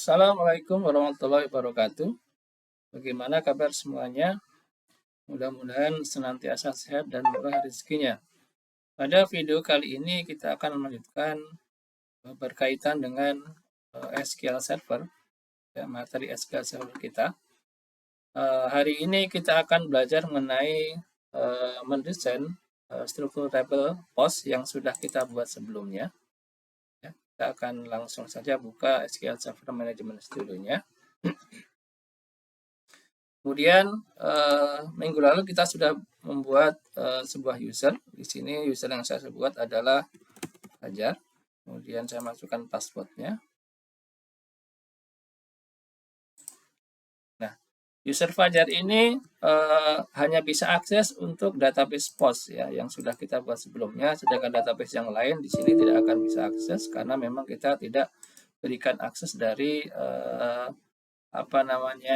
Assalamualaikum warahmatullahi wabarakatuh. Bagaimana kabar semuanya? Mudah-mudahan senantiasa sehat dan murah rezekinya. Pada video kali ini kita akan melanjutkan berkaitan dengan SQL Server, ya, materi SQL Server kita. Hari ini kita akan belajar mengenai mendesain struktur tabel post yang sudah kita buat sebelumnya. Kita akan langsung saja buka SQL Server Management Studio-nya. Kemudian minggu lalu kita sudah membuat sebuah user. Di sini user yang saya buat adalah Fajar. Kemudian saya masukkan passwordnya. Nah, user Fajar ini hanya bisa akses untuk database post ya yang sudah kita buat sebelumnya. Sedangkan database yang lain di sini tidak akan bisa akses karena memang kita tidak berikan akses dari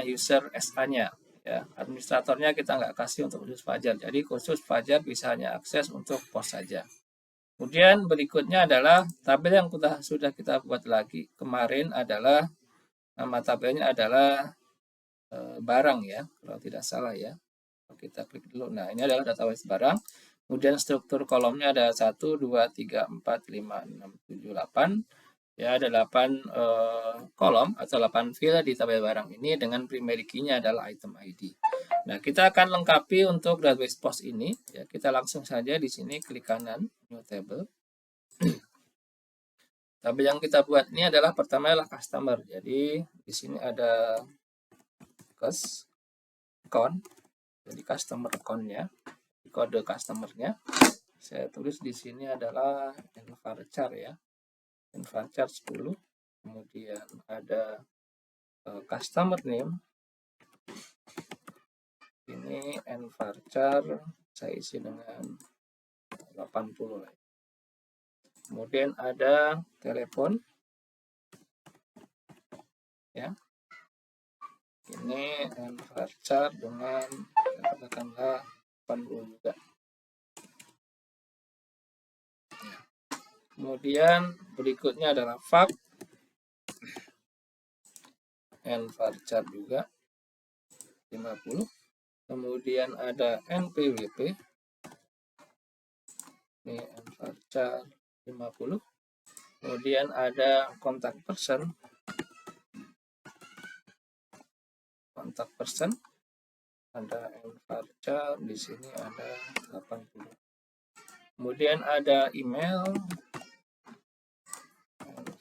user SA-nya. Ya, administratornya kita nggak kasih untuk khusus Fajar. Jadi khusus Fajar bisa hanya akses untuk post saja. Kemudian berikutnya adalah tabel yang sudah kita buat lagi kemarin adalah nama tabelnya adalah barang ya, kalau tidak salah ya. Kita klik dulu. Nah, ini adalah database barang. Kemudian struktur kolomnya ada 1, 2, 3, 4, 5, 6, 7, 8. Ya, ada 8 kolom atau 8 field di tabel barang ini dengan primary key-nya adalah item ID. Nah, kita akan lengkapi untuk database post ini. Ya, kita langsung saja di sini klik kanan, new table. Tabel yang kita buat ini adalah pertama adalah customer. Jadi, di sini ada account. Jadi, customer account-nya, kode customer-nya. Saya tulis di sini adalah varchar ya. Varchar 10. Kemudian ada customer name. Ini varchar saya isi dengan 80 lah. Kemudian ada telepon ya. Ini varchar dengan katakanlah 80 juga. Ya. Kemudian berikutnya adalah fact varchar juga 50. Kemudian ada npwp. Ini varchar 50. Kemudian ada contact person. Ada varchar, di sini ada 80. Kemudian ada email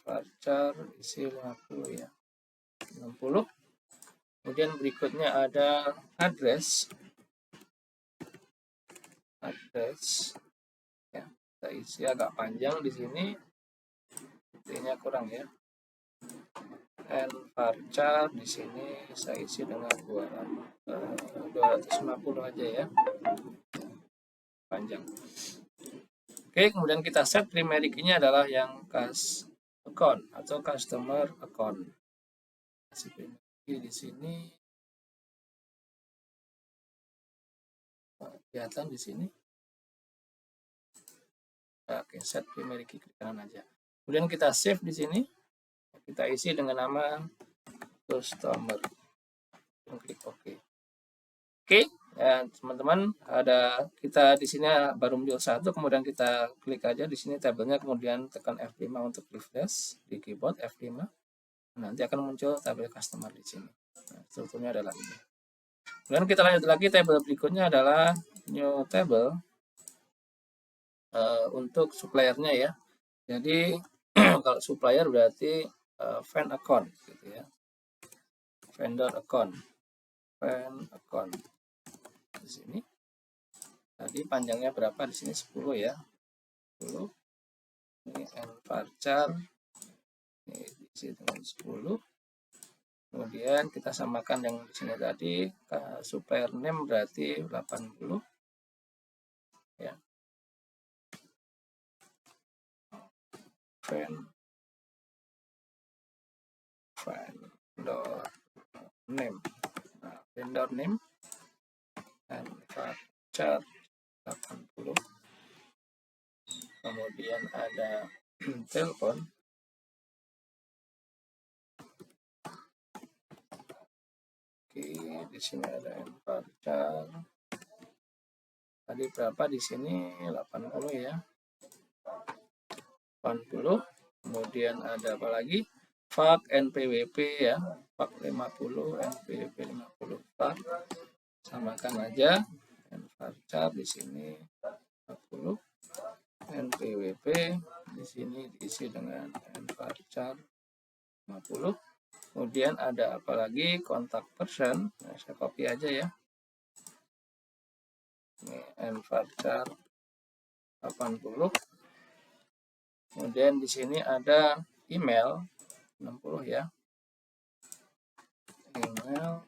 varchar isi 50 ya. 60. Kemudian berikutnya ada address ya. Kita isi agak panjang di sini. Intinya kurang ya. varchar di sini saya isi dengan 250 aja ya. Panjang. Oke, kemudian kita set primary key-nya adalah yang account atau customer account. Di sini kelihatan di sini. Oke, set primary key klik kanan aja. Kemudian kita save di sini. Kita isi dengan nama customer. Klik OK. Oke, ya, teman-teman, ada kita di sini baru muncul satu, kemudian kita klik aja di sini tabelnya, kemudian tekan F5 untuk refresh di keyboard F5. Nanti akan muncul tabel customer di sini. Nah, strukturnya adalah ini. Kemudian kita lanjut lagi, tabel berikutnya adalah new table untuk suppliernya ya. Jadi kalau supplier berarti fan account gitu ya. Vendor account. Di sini. Tadi panjangnya berapa di sini 10 ya. 10. Ini varchar. Ini diisi dengan 10. Kemudian kita samakan yang di sini tadi, supplier name berarti 80 ya. Vendor name. Nah, vendor name and varchar 80. Kemudian ada telepon Oke, di sini ada nvarchar. Tadi berapa di sini? 80 ya. 80. Kemudian ada apa lagi? Vak NPWP ya. Vak 50, NPWP 50 vak. Samakan aja. Nvarchar di sini 40. NPWP di sini diisi dengan nvarchar 50. Kemudian ada apa lagi? Kontak person. Nah, saya copy aja ya. Ini nvarchar 80. Kemudian di sini ada email 60 ya. Email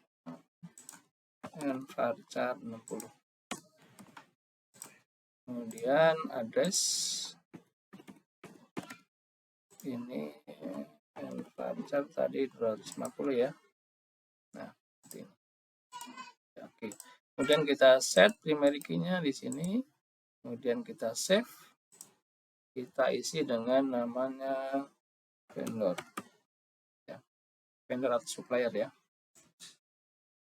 nvarchar 60. Kemudian address ini nvarchar tadi 250 ya. Nah, ini. Oke. Kemudian kita set primary key-nya di sini. Kemudian kita save. Kita isi dengan namanya vendor. Ya. Vendor atau supplier ya.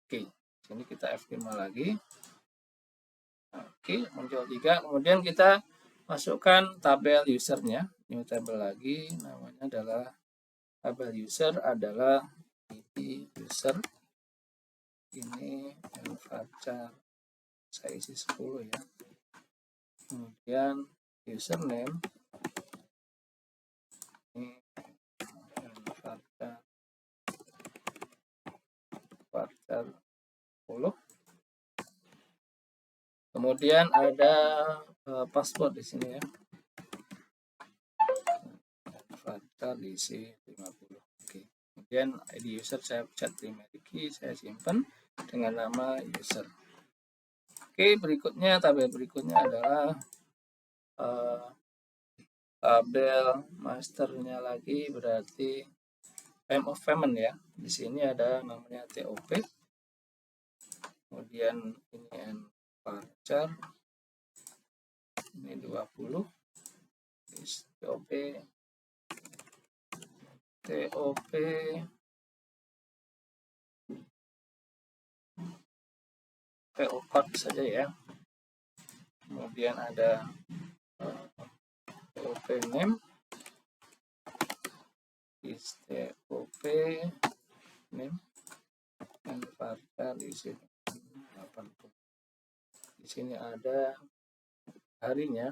Oke. Sini kita F5 lagi. Oke, muncul 3. Kemudian kita masukkan tabel usernya. New tabel lagi. Namanya adalah tabel user adalah id user. Ini nvarchar saya isi 10 ya. Kemudian username ini nvarchar 10. Kemudian ada password di sini ya. Nvarchar diisi 50. Oke. Kemudian ID user saya pencet primary key, saya simpan dengan nama user. Oke, berikutnya tabel berikutnya adalah tabel masternya lagi, berarti time of payment ya. Di sini ada namanya TOP. Kemudian ini nvarchar ini 20. TOP PO code saja ya. Kemudian ada TOP name, is TOP name, nvarchar isi 80. Di sini ada harinya,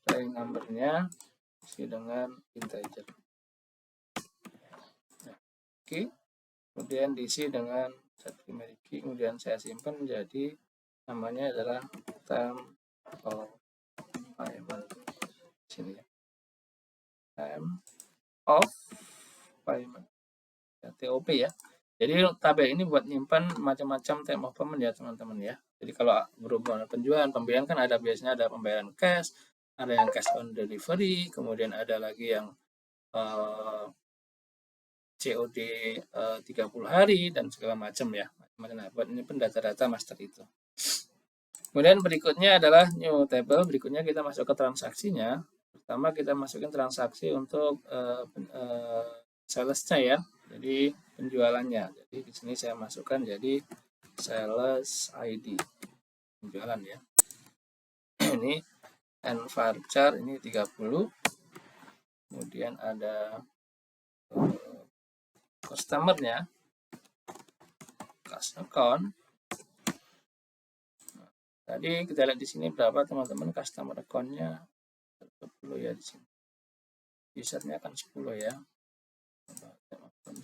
try numbernya isi dengan integer. Nah, oke. Kemudian diisi dengan set primary key, kemudian saya simpan jadi namanya adalah time of payment. Sini ya. Time of payment. Ya, TOP ya. Jadi tabel ini buat nyimpan macam-macam time of payment ya teman-teman ya. Jadi kalau berhubungan penjualan, pembelian kan ada biasanya ada pembayaran cash, ada yang cash on delivery, kemudian ada lagi yang COD 30 hari dan segala macam ya. Nah, buat nyimpan data-data master itu. Kemudian berikutnya adalah new table. Berikutnya kita masuk ke transaksinya. Pertama kita masukin transaksi untuk salesnya ya. Jadi penjualannya. Jadi di sini saya masukkan jadi sales ID penjualan ya. Ini nvarchar ini 30. Kemudian ada customernya, cash account. Nah, tadi kita lihat di sini berapa teman-teman customer account-nya 10 ya di sini. Usernya kan 10 ya.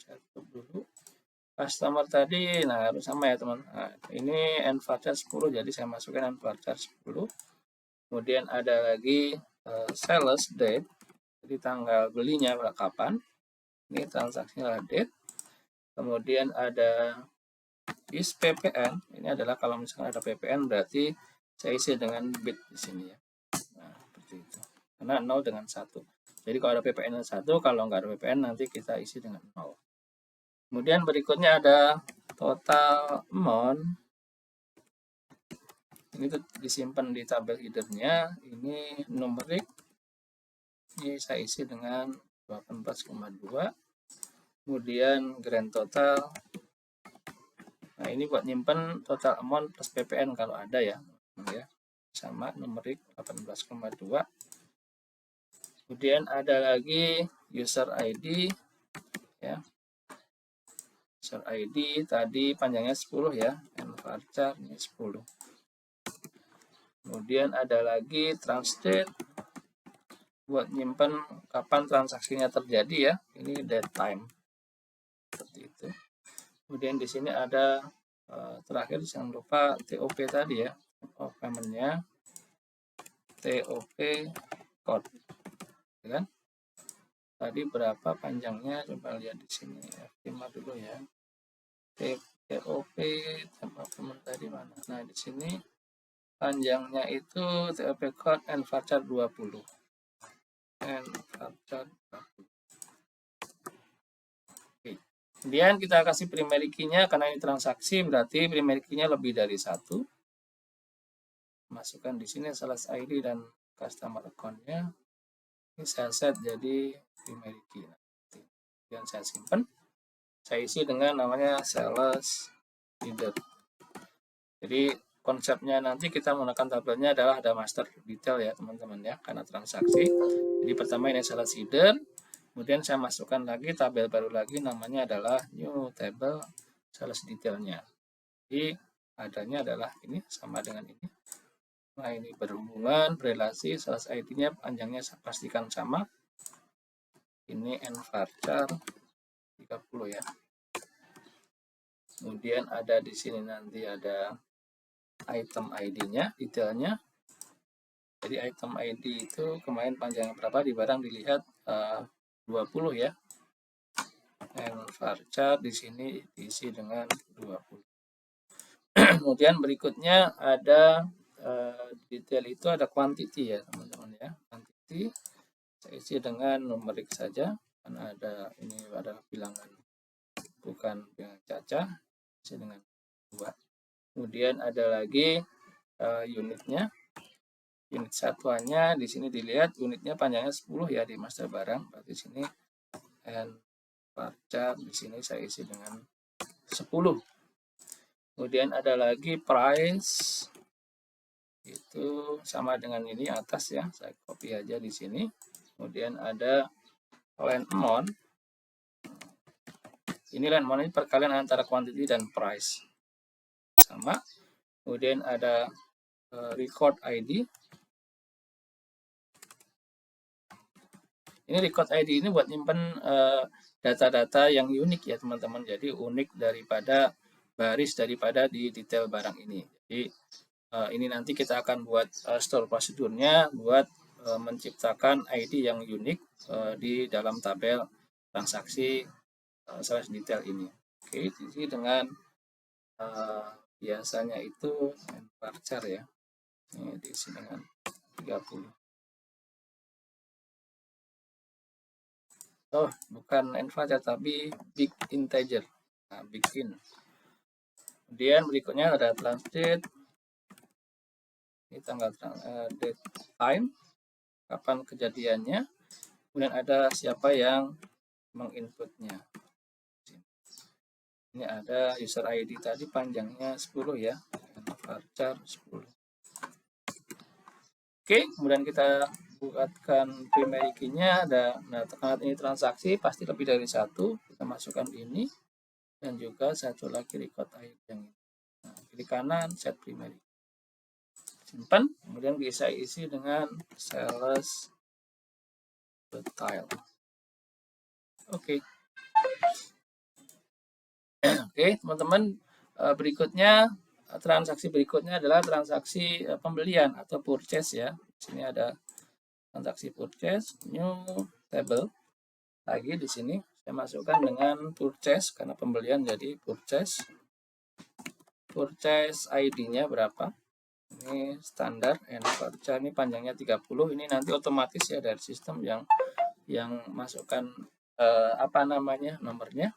Saya tutup dulu. Customer tadi, nah harus sama ya teman. Nah, ini nvarchar 10, jadi saya masukkan nvarchar 10. Kemudian ada lagi sales date, jadi tanggal belinya kapan. Ini transaksinya date. Kemudian ada is PPN, ini adalah kalau misalkan ada PPN berarti saya isi dengan bit di sini ya. Nah, seperti itu. Karena 0 dengan 1. Jadi kalau ada PPN 1, kalau nggak ada PPN nanti kita isi dengan 0. Kemudian berikutnya ada total amount. Ini disimpan di tabel headernya. Ini numerik. Ini saya isi dengan 18,2. Kemudian grand total. Nah, ini buat nyimpen total amount plus PPN kalau ada ya. Sama numerik 18,2. Kemudian ada lagi user ID ya. User ID tadi panjangnya 10 ya. Varchar ini 10. Kemudian ada lagi transdate buat nyimpen kapan transaksinya terjadi ya. Ini date time. Seperti itu. Kemudian di sini ada terakhir jangan lupa TOP tadi ya. Payment-nya TOP code. Ya kan? Tadi berapa panjangnya? Coba lihat di sini. F5 dulu ya. TOP tempat payment tadi mana? Nah, di sini panjangnya itu TOP code and varchar 20. Kemudian kita kasih primary key-nya karena ini transaksi berarti primary key-nya lebih dari 1. Masukkan di sini sales ID dan customer account-nya. Ini saya set jadi primary key. Kemudian saya simpan. Saya isi dengan namanya sales leader. Jadi konsepnya nanti kita menggunakan tabelnya adalah ada master detail ya teman-teman ya karena transaksi. Jadi pertama ini sales leader, kemudian saya masukkan lagi tabel baru lagi namanya adalah new table sales detailnya. Jadi adanya adalah ini sama dengan ini. Nah ini berhubungan berelasi sales ID-nya panjangnya saya pastikan sama. Ini varchar 30 ya. Kemudian ada di sini nanti ada item ID-nya, detailnya. Jadi item ID itu kemarin panjangnya berapa di barang dilihat 20 ya. And varchar di sini diisi dengan 20. Kemudian berikutnya ada detail itu ada quantity ya teman-teman ya. Quantity saya isi dengan numerik saja karena ada ini adalah bilangan bukan bilangan cacah, isi dengan 2. Kemudian ada lagi unitnya. Unit satuannya di sini dilihat unitnya panjangnya 10 ya di master barang. Berarti sini and varchar di sini saya isi dengan 10. Kemudian ada lagi price itu sama dengan ini atas ya. Saya copy aja di sini. Kemudian ada line amount. Ini line amount ini perkalian antara quantity dan price. Sama. Kemudian ada record ID. Ini record ID ini buat nyimpen data-data yang unik ya teman-teman. Jadi unik daripada baris daripada di detail barang ini. Jadi ini nanti kita akan buat store prosedurnya buat menciptakan ID yang unik di dalam tabel transaksi sales detail ini. Oke, jadi dengan biasanya itu varchar ya. Ini diisi dengan 30. Oh, bukan varchar tapi big integer. Nah, big in. Kemudian berikutnya ada translate. Ini tanggal date time, kapan kejadiannya. Kemudian ada siapa yang menginputnya. Ini ada user ID tadi panjangnya 10 ya. Varchar 10. Oke, kemudian kita buatkan primary key-nya ada karena ini transaksi pasti lebih dari 1, kita masukkan ini dan juga satu lagi record ID yang ini. Nah, kiri kanan set primary. Simpan, kemudian bisa isi dengan sales detail. Oke. Oke, teman-teman, berikutnya transaksi berikutnya adalah transaksi pembelian atau purchase ya. Di sini ada transaksi purchase, new table. Lagi di sini saya masukkan dengan purchase karena pembelian jadi purchase. Purchase ID-nya berapa? Ini standar and varchar ini panjangnya 30. Ini nanti otomatis ya dari sistem yang masukkan apa namanya nomornya.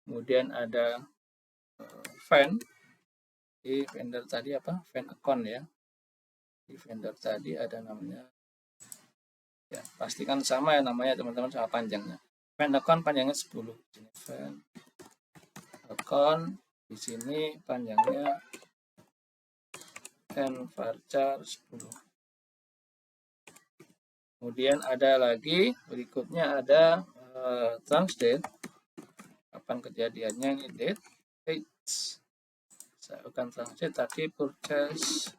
Kemudian ada fan di vendor tadi apa? Fan account ya. Di vendor tadi ada namanya Ya, pastikan sama ya namanya teman-teman sama panjangnya. Event account panjangnya 10. Event account di sini panjangnya and varchar 10. Kemudian ada lagi berikutnya ada transdate. Kapan kejadiannya ini date. Saya akan translate tadi purchase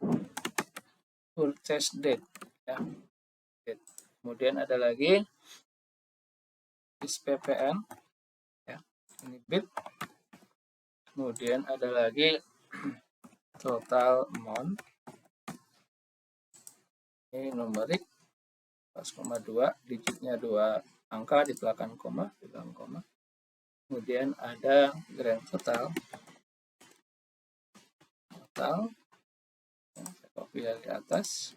date ya. Date. Kemudian ada lagi is ppn ya. Ini bit. Kemudian ada lagi total amount. Ini numerik 1,2, digitnya 2 angka di belakang koma, Kemudian ada grand total. Ya, saya copy dari atas.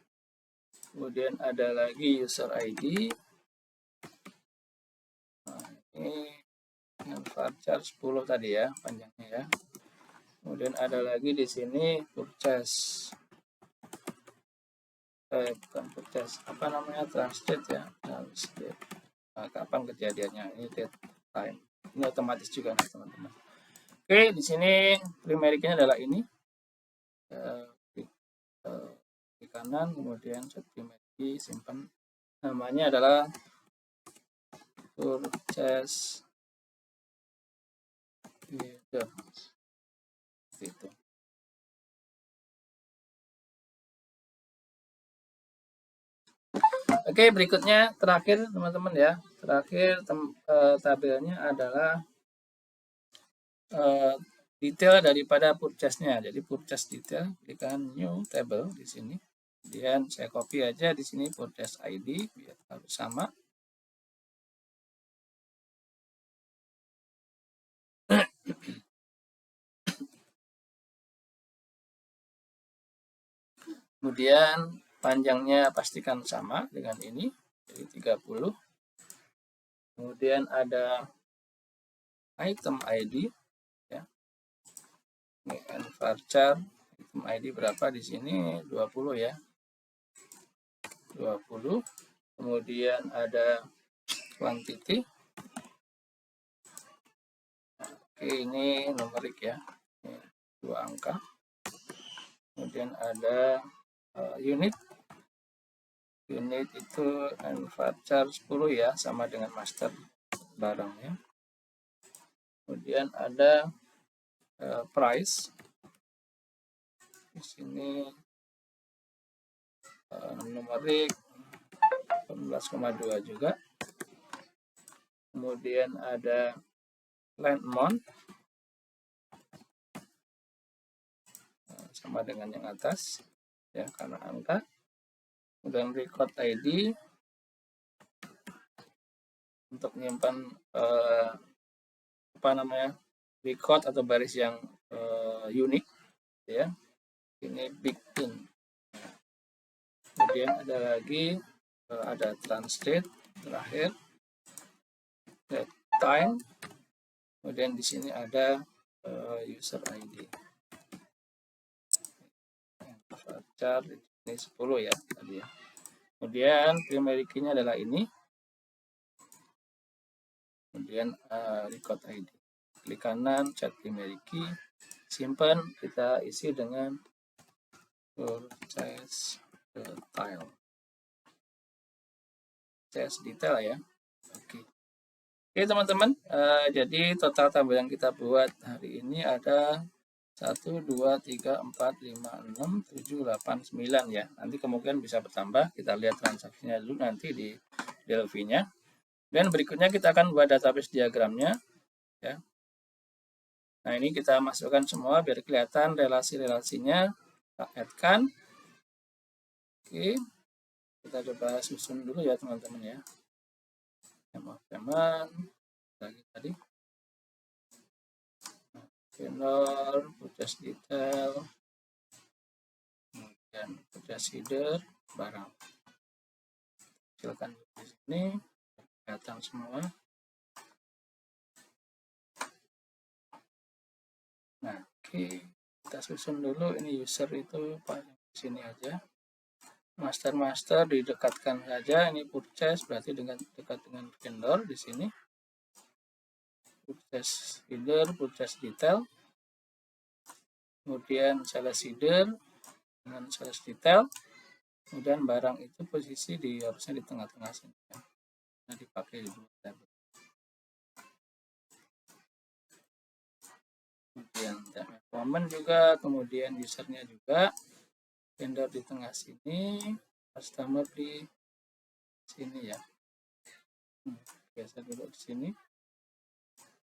Kemudian ada lagi user ID. Nah, ini yang varchar 10 tadi ya, panjangnya ya. Kemudian ada lagi di sini purchase. Bukan purchase, apa namanya, transdate ya. Transdate. Nah, kapan kejadiannya? Ini date time. Ini otomatis juga nih teman-teman. Oke, di sini primeriknya adalah ini. Di kanan, kemudian set primary, simpan. Namanya adalah purchase leader. Itu. Oke, berikutnya terakhir teman-teman ya. Terakhir tabelnya adalah detail daripada purchase-nya. Jadi purchase detail, klikkan new table di sini. Kemudian saya copy aja di sini purchase ID biar harus sama. Kemudian panjangnya pastikan sama dengan ini, jadi 30. Kemudian ada item ID ya. Ini varchar item ID berapa di sini? 20 ya. 20. Kemudian ada quantity. Oke, ini numerik ya. Ini 2 angka. Kemudian ada unit. Unit itu varchar 10 ya, sama dengan master barangnya. Kemudian ada price. Di sini numerik 18,2 juga. Kemudian ada line amount sama dengan yang atas ya, karena angka. Kemudian record ID untuk menyimpan record atau baris yang unik ya. Ini big in. Kemudian ada lagi ada transdate terakhir, date time. Kemudian di sini ada user ID. Varchar ini 10 ya tadi ya. Kemudian primary key-nya adalah ini. Kemudian record ID. Klik kanan, chat primary key, simpan, kita isi dengan purchase detail. Purchase detail ya. Oke. Oke teman-teman, jadi total tabel yang kita buat hari ini ada 1, 2, 3, 4, 5, 6, 7, 8, 9 ya. Nanti kemungkinan bisa bertambah. Kita lihat transaksinya dulu nanti di Delphi-nya. Dan berikutnya kita akan buat database diagramnya ya. Nah, ini kita masukkan semua biar kelihatan relasi-relasinya. Kita add-kan. Oke. Kita coba susun dulu ya teman-teman ya. Teman-teman lagi tadi. Vendor, purchase detail, kemudian purchase header, barang. Silakan di sini, kelihatan semua. Nah, oke, kita susun dulu. Ini user itu paling di sini aja. master didekatkan saja. Ini purchase berarti dekat dengan vendor di sini. Purchase header, purchase detail. Kemudian sales header dengan sales detail. Kemudian barang itu posisi harusnya di tengah-tengah sini. Nah, dipakai di dua tabel. Kemudian comment juga, kemudian usernya juga, vendor di tengah sini, customer di sini ya. Biasa dulu di sini.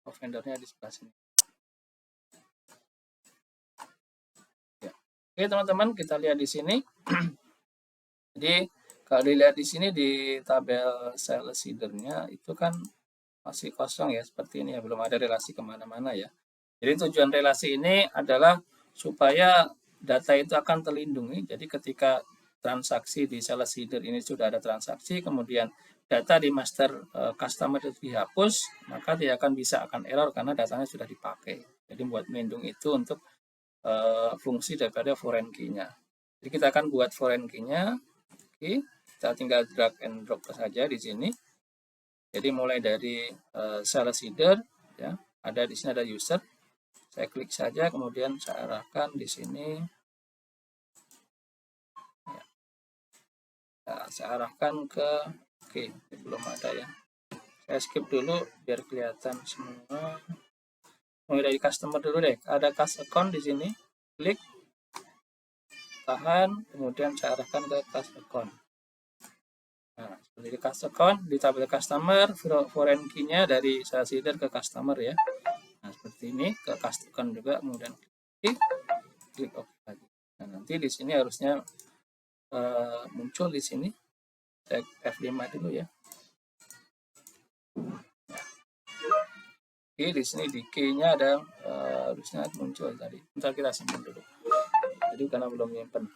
Vendornya di sebelah sini. Ya. Oke teman-teman, kita lihat di sini. Jadi kalau dilihat di sini di tabel sales header-nya itu kan masih kosong ya, seperti ini ya, belum ada relasi kemana-mana ya. Jadi tujuan relasi ini adalah supaya data itu akan terlindungi. Jadi ketika transaksi di sales header ini sudah ada transaksi, kemudian data di master customer itu dihapus, maka tidak akan error karena datanya sudah dipakai. Jadi buat melindungi itu untuk fungsi daripada foreign key-nya. Jadi kita akan buat foreign key-nya. Oke, kita tinggal drag and drop saja di sini. Jadi mulai dari sales header ya, ada di sini ada user. Saya klik saja, kemudian saya arahkan di sini. Ya. Nah, saya arahkan ke, oke, belum ada ya. Saya skip dulu biar kelihatan semua. Mulai dari customer dulu deh. Ada cash account di sini. Klik, tahan, kemudian saya arahkan ke cash account. Nah, seperti cash account di tabel customer, foreign key-nya dari sales header ke customer ya. Nah, seperti ini ke cash account juga, kemudian klik OK lagi. Nah, nanti di sini harusnya muncul di sini. Saya F5 dulu ya. Oke, di sini di key-nya ada harusnya muncul tadi. Bentar kita simpan dulu. Jadi karena belum nyimpen.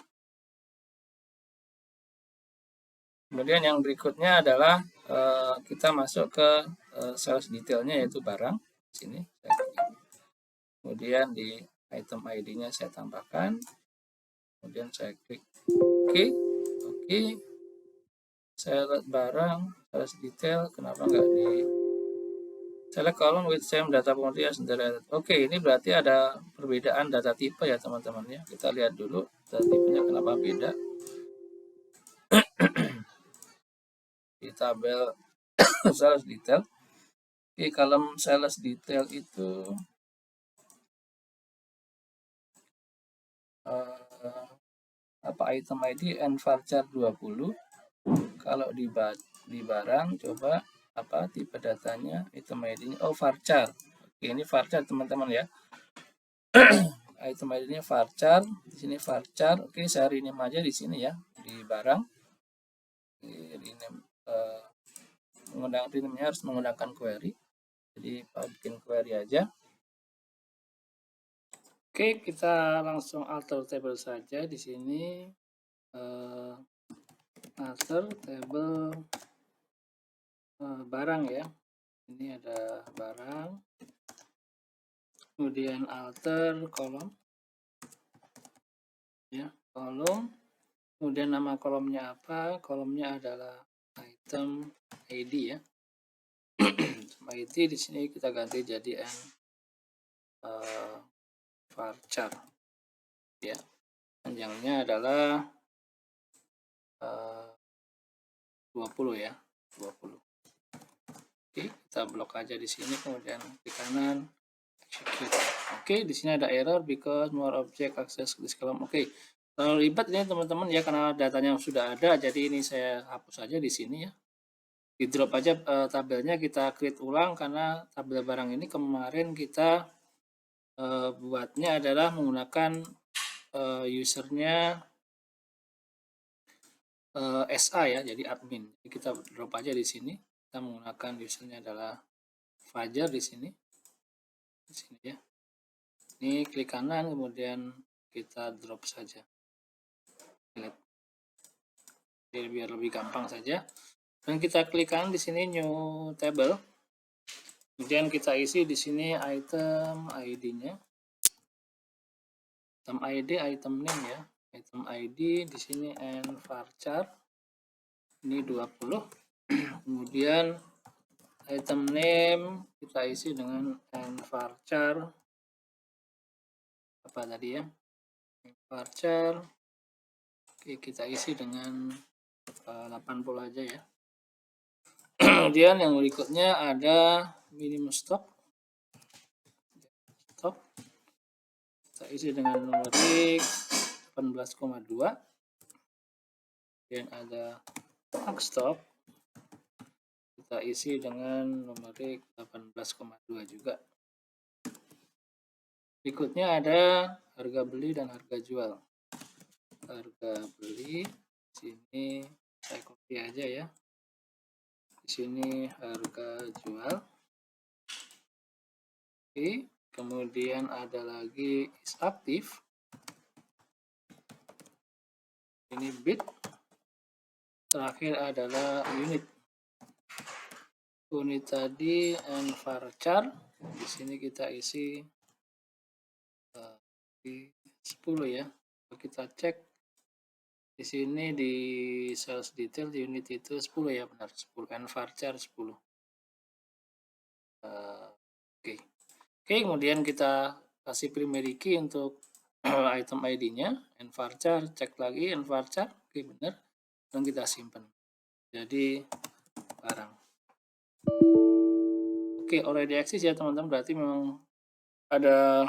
Kemudian yang berikutnya adalah kita masuk ke sales detailnya yaitu barang. Sini. Kemudian di item ID-nya saya tambahkan. Kemudian saya klik OK. OK. Saya lihat barang, sales detail, kenapa nggak di select column with same data properties. Oke, ini berarti ada perbedaan data tipe ya teman-teman ya. Kita lihat dulu data tipenya kenapa beda. Di tabel sales detail. Di kolom sales detail itu apa item ID and varchar 20. Kalau di barang coba apa tipe datanya, item ID-nya varchar. Oke, ini varchar teman-teman ya. Item ID-nya varchar, di sini varchar. Oke, saya rename aja di sini ya, di barang. Rename-nya harus menggunakan query. Jadi bikin query aja. Oke, kita langsung alter table saja di sini. Alter table barang ya. Ini ada barang. Kemudian alter kolom. Ya, kolom. Kemudian nama kolomnya apa? Kolomnya adalah item ID ya. ID di sini kita ganti jadi varchar ya. Panjangnya adalah 20 ya, 20. Oke, kita blok aja di sini, kemudian di kanan execute. Oke, di sini ada error because more object access this column. Oke, terlalu ribet ini teman-teman ya karena datanya sudah ada, jadi ini saya hapus aja di sini ya. Di drop aja tabelnya, kita create ulang karena tabel barang ini kemarin kita buatnya adalah menggunakan usernya SA ya, jadi admin. Jadi kita drop aja di sini. Kita menggunakan usernya adalah Fajar di sini. Di sini ya. Ini klik kanan, kemudian kita drop saja. Lihat. Jadi biar lebih gampang saja. Dan kita klik kanan di sini new table. Kemudian kita isi di sini item ID-nya. Item ID, item name ya. item ID di sini and varchar ini 20. Kemudian item name kita isi dengan and varchar apa tadi ya, varchar. Oke, kita isi dengan 80 aja ya. Kemudian yang berikutnya ada minimum stock. Kita isi dengan numerik 18,2. Kemudian ada max stock. Kita isi dengan numerik 18,2 juga. Berikutnya ada harga beli dan harga jual. Harga beli sini saya copy aja ya. Di sini harga jual. Oke, kemudian ada lagi is aktif. Ini bit. Terakhir adalah unit. Unit tadi and varchar. Di sini kita isi 10 ya. Kita cek di sini di sales detail unit itu 10 ya, benar 10 and varchar 10. Oke, kemudian kita kasih primary key untuk item ID-nya and varchar, cek lagi and varchar, oke benar, dan kita simpan. Jadi barang. Oke, already exist ya teman-teman, berarti memang ada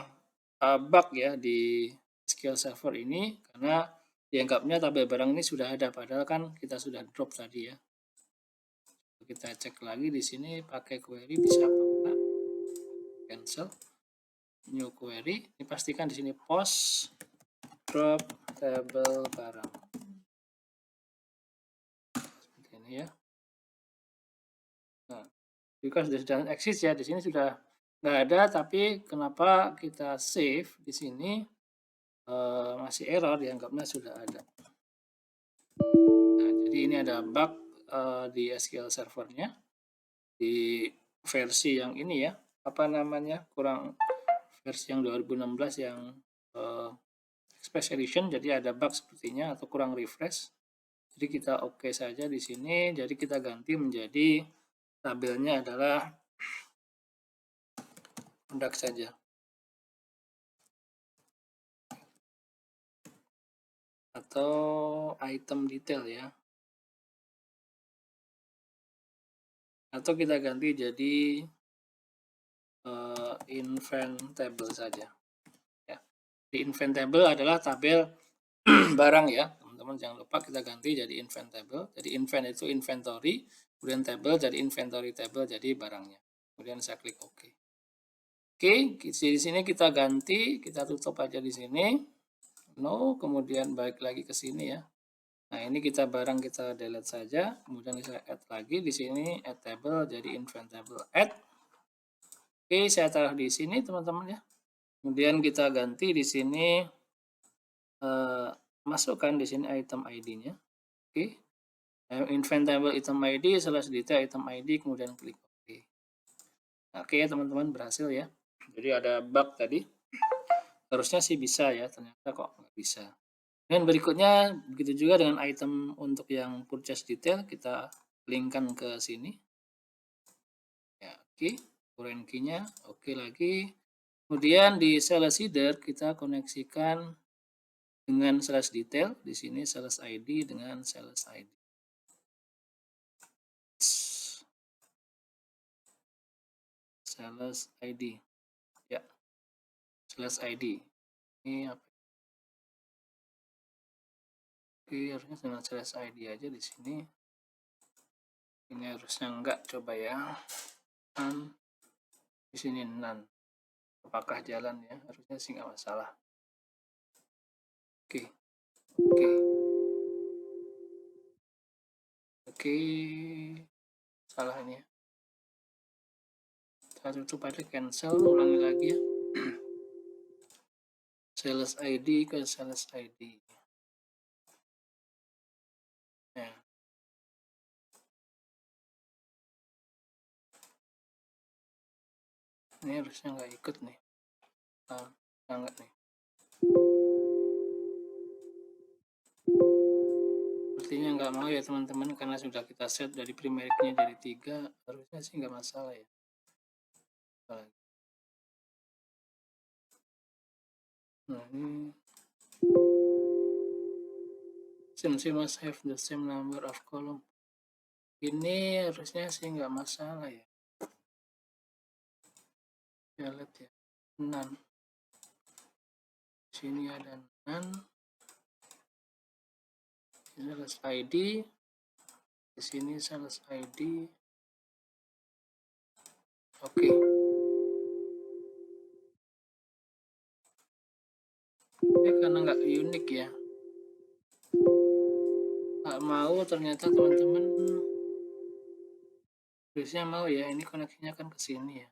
bug ya di SQL Server ini karena dianggapnya tabel barang ini sudah ada, padahal kan kita sudah drop tadi ya. Kita cek lagi di sini pakai query bisa apa enggak? Cancel. New query. Ini pastikan di sini post drop tabel barang. Seperti ini ya. Nah, because this doesn't exist ya, di sini sudah nggak ada, tapi kenapa kita save di sini masih error, dianggapnya sudah ada. Nah, jadi ini ada bug di SQL servernya di versi yang ini ya, apa namanya, kurang versi yang 2016 yang Express Edition, jadi ada bug sepertinya atau kurang refresh. Jadi kita oke saja di sini, jadi kita ganti menjadi tabelnya adalah produk saja. Atau item detail ya. Atau kita ganti jadi invent table saja. Ya. Di invent table adalah tabel barang ya. Teman-teman jangan lupa kita ganti jadi invent table. Jadi invent itu inventory, kemudian table jadi inventory table, jadi barangnya. Kemudian saya klik OK. Oke, di sini kita ganti, kita tutup aja di sini. No, kemudian balik lagi ke sini ya. Nah, ini kita barang kita delete saja, kemudian saya add lagi di sini add table jadi invent table add. Oke, saya taruh di sini teman-teman ya. Kemudian kita ganti di sini masukkan di sini item ID-nya. Oke. Invent table item ID slash detail item ID kemudian klik OK. Oke ya teman-teman, berhasil ya. Jadi ada bug tadi. Harusnya sih bisa ya, ternyata kok nggak bisa. Dan berikutnya begitu juga dengan item untuk yang purchase detail, kita linkkan ke sini. Ya, oke, foreign key-nya oke lagi. Kemudian di sales header kita koneksikan dengan sales detail, di sini sales ID dengan sales ID. Sales ID. Ya. Sales ID. Ini apa? Oke, harusnya dengan sales ID aja di sini. Ini harusnya enggak, coba ya. Di sini none. Apakah jalan ya? Harusnya sih nggak masalah. Oke. Salah ini ya. Saya tutup aja, cancel, ulangi lagi ya. Sales ID ke sales ID. Nah. Ini harusnya nggak ikut nih. Nah, nggak nih. sepertinya nggak mau ya teman-teman, karena sudah kita set dari primary key-nya jadi 3, harusnya sih nggak masalah ya. Nah, ini since you must have the same number of column. Ini harusnya sih nggak masalah ya. Ya lihat ya, none. Sini ada none. Ini sales ID. Di sini sales ID. Oke. Ini karena nggak unik ya. Nggak mau ternyata teman-teman. Harusnya mau ya, ini koneksinya kan ke sini ya.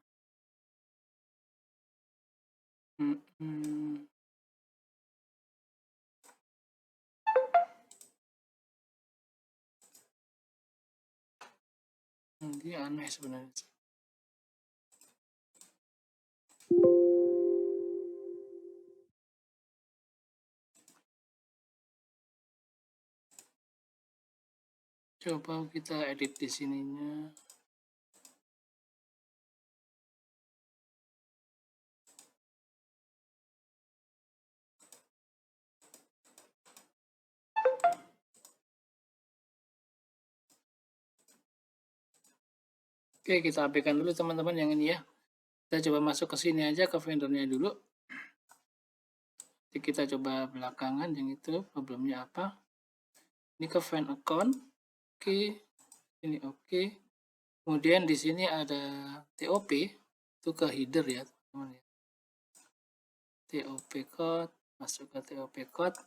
Dia aneh sebenarnya. Coba kita edit di sininya. Oke, kita abaikan dulu teman-teman yang ini ya. Kita coba masuk ke sini aja, ke vendornya dulu. Jadi kita coba belakangan yang itu problemnya apa. Ini ke fan account. Oke. Ini oke. Kemudian di sini ada TOP. Itu ke header ya, teman-teman ya. TOP code, masuk ke TOP code.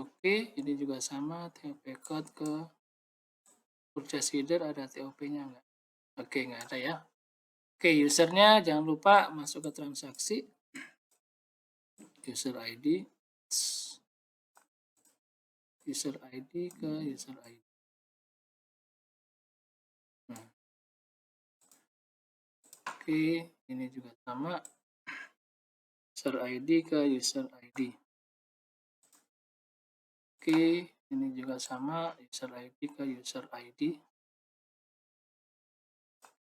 Oke, ini juga sama TOP code ke purchase header, ada TOP-nya enggak? Oke, enggak ada ya. Oke, usernya jangan lupa masuk ke transaksi. User ID. User ID ke user ID. Nah. Oke, ini juga sama. User ID ke user ID. Oke, ini juga sama. User ID ke user ID.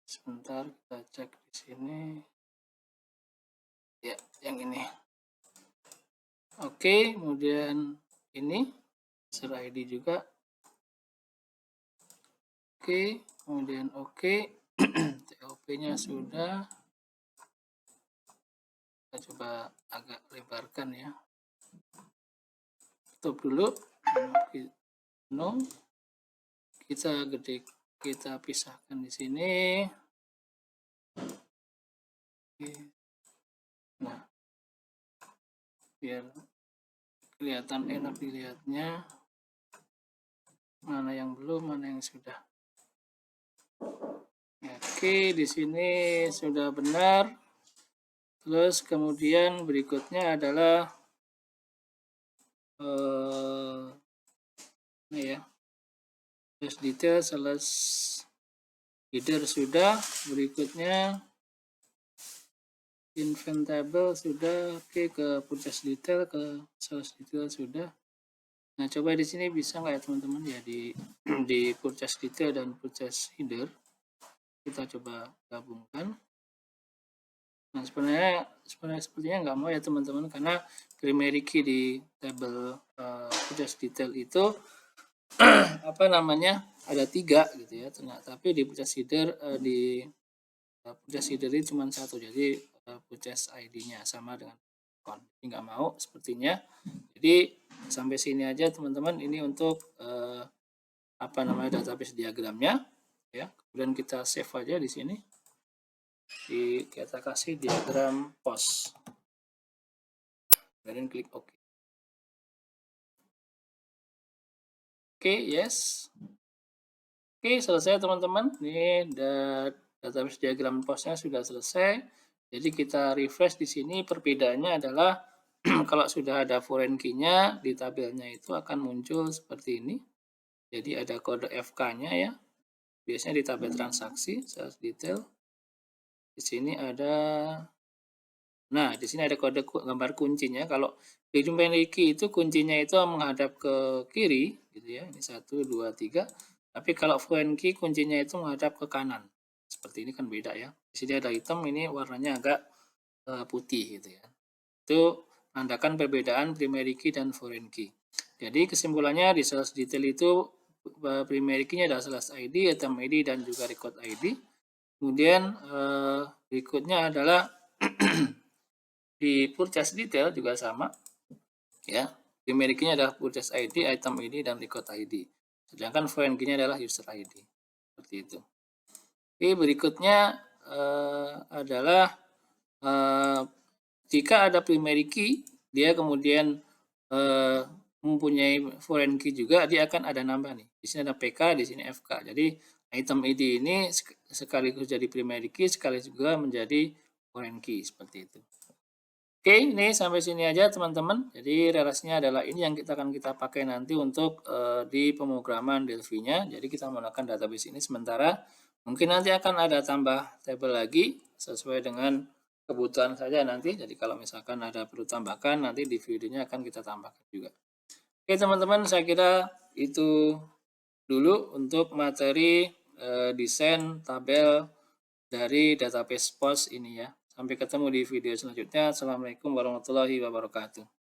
Sebentar, kita cek di sini. Ya, yang ini. Oke, kemudian ini user ID juga. Oke, kemudian oke. TOP-nya sudah. Kita coba agak lebarkan ya. Tutup dulu. No. Kita gede, kita pisahkan di sini. Nah, biar kelihatan enak dilihatnya. Mana yang belum, mana yang sudah. Oke, di sini sudah benar. Terus kemudian berikutnya adalah ini ya. Terus detail sales header sudah. Berikutnya invent table sudah. Oke, ke purchase detail, ke sales detail sudah. Nah, coba di sini bisa nggak ya teman-teman ya di purchase detail dan purchase header. Kita coba gabungkan. Nah, sebenarnya sepertinya nggak mau ya teman-teman, karena primary key di table purchase detail itu apa namanya ada 3 gitu ya. Tapi di purchase header di purchase header ini cuma 1, jadi purchase ID-nya sama dengan account. Jadi nggak mau sepertinya. Jadi sampai sini aja teman-teman. Ini untuk apa namanya database diagramnya ya. Kemudian kita save aja di sini. Kita kasih diagram post. Kemudian klik OK. Oke, yes. Oke, selesai teman-teman. Ini database diagram postnya sudah selesai. Jadi kita refresh di sini. Perbedaannya adalah kalau sudah ada foreign key-nya di tabelnya itu akan muncul seperti ini. Jadi ada kode FK-nya ya. Biasanya di tabel transaksi, sales detail. Di sini ada Nah, di sini ada kode gambar kuncinya. Kalau di memiliki itu kuncinya itu menghadap ke kiri, gitu ya. Ini 1, 2, 3. Tapi kalau foreign key kuncinya itu menghadap ke kanan. Seperti ini kan beda ya. Di sini ada hitam, ini warnanya agak putih gitu ya. Itu menandakan perbedaan primary key dan foreign key. Jadi kesimpulannya di sales detail itu primary key-nya adalah sales ID, item ID, dan juga record ID. Kemudian berikutnya adalah di purchase detail juga sama ya. Primary key-nya adalah purchase ID, item ID, dan record ID. Sedangkan foreign key-nya adalah user ID. Seperti itu. Oke, berikutnya adalah jika ada primary key, dia kemudian mempunyai foreign key juga, dia akan ada nambah nih. Di sini ada PK, di sini FK. Jadi item ID ini sekaligus jadi primary key, sekaligus juga menjadi foreign key seperti itu. Oke, ini sampai sini aja teman-teman. Jadi relasinya adalah ini yang akan kita pakai nanti untuk di pemrograman Delphi-nya. Jadi kita menggunakan database ini sementara. Mungkin nanti akan ada tambah tabel lagi sesuai dengan kebutuhan saja nanti. Jadi kalau misalkan ada perlu tambahkan, nanti di videonya akan kita tambahkan juga. Oke teman-teman, saya kira itu dulu untuk materi desain tabel dari database POS ini ya. Sampai ketemu di video selanjutnya. Assalamualaikum warahmatullahi wabarakatuh.